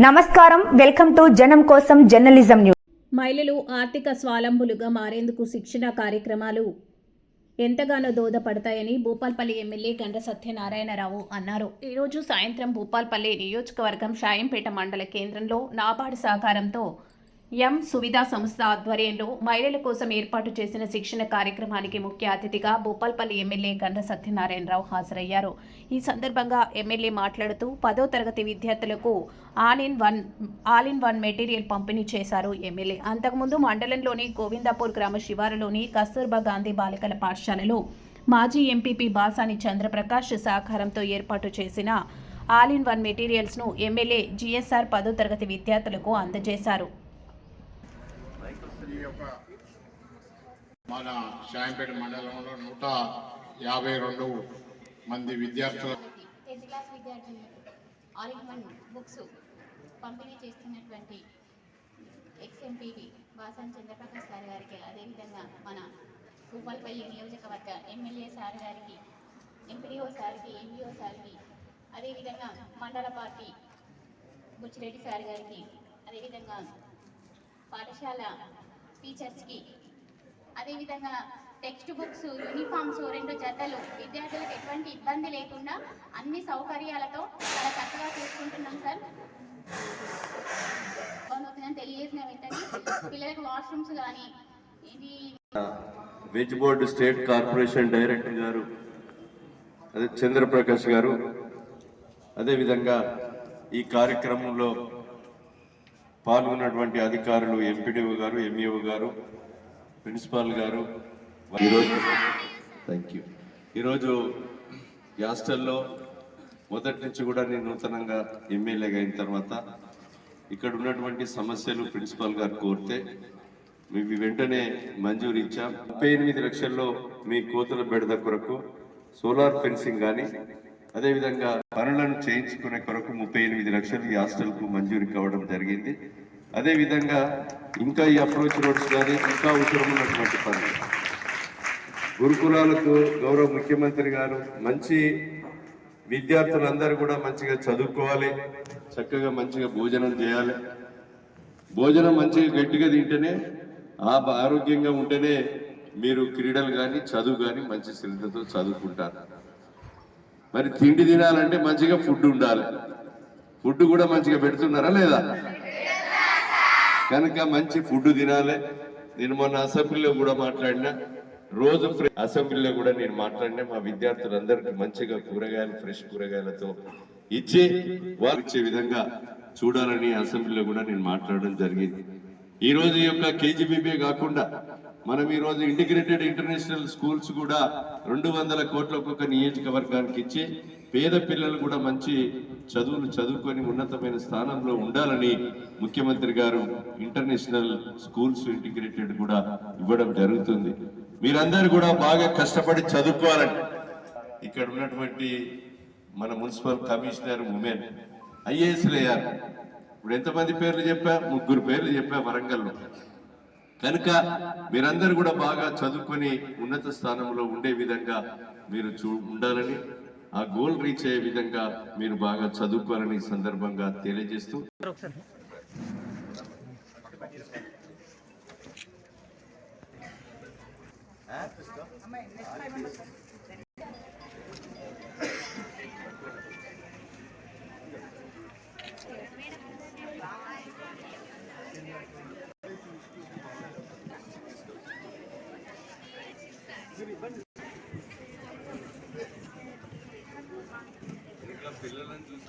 నమస్కారం, welcome to జనం కోసం జర్నలిజం న్యూస్. మహిళలు ఆర్థిక స్వావలంబులుగా మారేందుకు శిక్షణ కార్యక్రమాలు ఎంతగానో దోహదపడతాయని భూపాల్పల్లి ఎమ్మెల్యే గండ్ర సత్యనారాయణరావు అన్నారు. ఈరోజు సాయంత్రం భూపాల్పల్లి నియోజకవర్గం షాయంపేట మండల కేంద్రంలో నాబార్డు సహకారంతో సువిధా సంస్థ ఆధ్వర్యంలో మహిళల కోసం ఏర్పాటు చేసిన శిక్షణ కార్యక్రమానికి ముఖ్య అతిథిగా భూపాల్పల్లి ఎమ్మెల్యే గండ్ర సత్యనారాయణరావు హాజరయ్యారు. ఈ సందర్భంగా ఎమ్మెల్యే మాట్లాడుతూ 10వ తరగతి విద్యార్థులకు ఆల్ ఇన్ వన్ మెటీరియల్ పంపిణీ చేశారు ఎమ్మెల్యే. అంతకుముందు మండలంలోని గోవిందాపూర్ గ్రామ శివారులోని కస్తూర్బా గాంధీ బాలికల పాఠశాలలో మాజీ ఎంపీపీ బాసాని చంద్రప్రకాష్ సహకారంతో ఏర్పాటు చేసిన ఆల్ ఇన్ వన్ మెటీరియల్స్ను ఎమ్మెల్యే జిఎస్ఆర్ 10వ తరగతి విద్యార్థులకు అందజేశారు. మన షాయంపేట మండలంలో 152 మంది విద్యార్థులు 10th క్లాస్ విద్యార్థులు ఆల్ ఇన్ వన్ బుక్స్ పంపిణీ చేస్తున్నటువంటి ఎక్స్ఎంపీవి బాసాని చంద్రప్రకాష్ సార్ గారికి, అదేవిధంగా మన భూపాల్పల్లి నియోజకవర్గ ఎమ్మెల్యే సార్ గారికి, ఎంపీడీఓ సార్కి, ఎంఈఓ సార్కి, అదేవిధంగా మండల పార్టీ బుచ్చిరెడ్డి సార్ గారికి, అదేవిధంగా పాఠశాల టీచర్స్కి, అదేవిధంగా టెక్స్ట్ బుక్స్, యూనిఫామ్స్ 2 జతలు విద్యార్థులకు ఎటువంటి ఇబ్బంది లేకుండా అన్ని సౌకర్యాలతో చాలా చక్కగా చూసుకుంటున్నాం సార్. తెలియజేసిన వెంటనే పిల్లలకు వాష్రూమ్స్ కానీ ఇది veg board state corporation director గారు అదే చంద్రప్రకాష్ గారు, అదేవిధంగా ఈ కార్యక్రమంలో పాల్గొన్నటువంటి అధికారులు ఎంపీడీఓ గారు, ఎంఈఓ గారు, ప్రిన్సిపాల్ గారు, ఈరోజు హాస్టల్లో మొదటి నుంచి కూడా నేను నూతనంగా ఎమ్మెల్యేగా అయిన తర్వాత ఇక్కడ ఉన్నటువంటి సమస్యలు ప్రిన్సిపాల్ గారు కోరితే మీకు వెంటనే మంజూరు ఇచ్చాం. 38 లక్షల్లో మీ కోతుల బెడద కొరకు సోలార్ ఫెన్సింగ్ కానీ అదేవిధంగా పనులను చేయించుకునే కొరకు 38 లక్షలు ఈ హాస్టల్కు మంజూరు కావడం జరిగింది. అదేవిధంగా ఇంకా ఈ అప్రోచ్ రోడ్స్ కానీ ఇంకా అవసరం ఉన్నటువంటి పనులు, గురుకులాలకు గౌరవ ముఖ్యమంత్రి గారు మంచి విద్యార్థులందరూ కూడా మంచిగా చదువుకోవాలి, చక్కగా మంచిగా భోజనం చేయాలి, భోజనం మంచిగా గట్టిగా తింటేనే ఆరోగ్యంగా ఉంటేనే మీరు క్రీడలు కానీ చదువు కానీ మంచి శ్రద్ధతో చదువుకుంటారు. మరి తిండి తినాలంటే మంచిగా ఫుడ్ ఉండాలి, ఫుడ్ కూడా మంచిగా పెడుతున్నారా లేదా? కనుక మంచి ఫుడ్ తినాలి. నేను మొన్న అసెంబ్లీలో కూడా మాట్లాడినా, రోజు అసెంబ్లీలో కూడా నేను మాట్లాడినా మా విద్యార్థులందరికీ మంచిగా కూరగాయలు, ఫ్రెష్ కూరగాయలతో ఇచ్చి వారు ఇచ్చే విధంగా చూడాలని అసెంబ్లీలో కూడా నేను మాట్లాడడం జరిగింది. ఈ రోజు ఈ యొక్క కేజీబీబీ కాకుండా మనం ఈ రోజు ఇంటిగ్రేటెడ్ ఇంటర్నేషనల్ స్కూల్స్ కూడా 200 కోట్ల ఒక్కొక్క నియోజకవర్గానికి ఇచ్చి పేద పిల్లలు కూడా మంచి చదువులు చదువుకొని ఉన్నతమైన స్థానంలో ఉండాలని ముఖ్యమంత్రి గారు ఇంటర్నేషనల్ స్కూల్స్ ఇంటిగ్రేటెడ్ కూడా ఇవ్వడం జరుగుతుంది. మీరందరూ కూడా బాగా కష్టపడి చదువుకోవాలని ఇక్కడ ఉన్నటువంటి మన మున్సిపల్ కమిషనర్ ఉమెన్ ఐఏఎస్లు అయ్యారు. ఇప్పుడు ఎంతమంది పేర్లు చెప్పా? 3 పేర్లు చెప్పా వరంగల్లో. కనుక మీరందరూ కూడా బాగా చదువుకొని ఉన్నత స్థానంలో ఉండే విధంగా మీరు ఉండాలని, ఆ గోల్ రీచ్ అయ్యే విధంగా మీరు బాగా చదువుకోవాలని సందర్భంగా తెలియజేస్తూ పిల్లలను